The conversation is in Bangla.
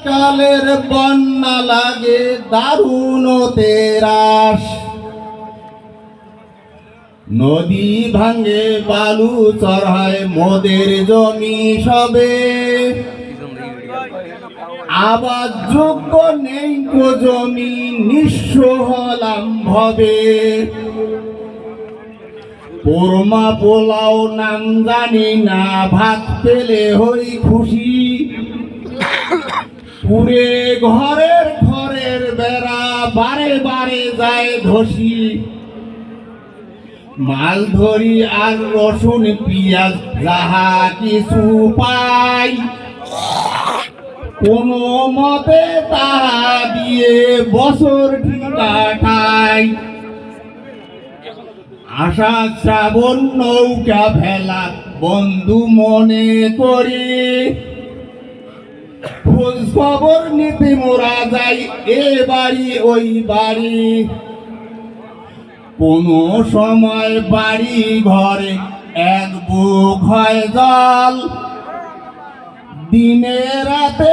কালের বন্যা লাগে দারুণ তেরাস, নদী ভাঙে বালু চড়ায় মোদের জমি সবে, আবার যোগ্য নেই কো জমি নিঃস্ব হলাম ভবে। পোরমা পোলাও নাম জানি না, ভাত পেলে হই খুশি, পুরে ঘরের ঘরের বেড়া বারে বারে যায় ধসি। মাল ধরি আর রসুন পিঁয়াজ যাহা কিছু পাই, কোনো মতে তাহা দিয়ে বছর কাটাই। আশা শ্রাবণ নৌকা ভেলা বন্ধু মনে করি, খোঁজ খবর নিতে মোরা যাই এ বাড়ি ওই বাড়ি। কোনো সময় বাড়ি ঘরে এক বুক হয় জল, দিনে রাতে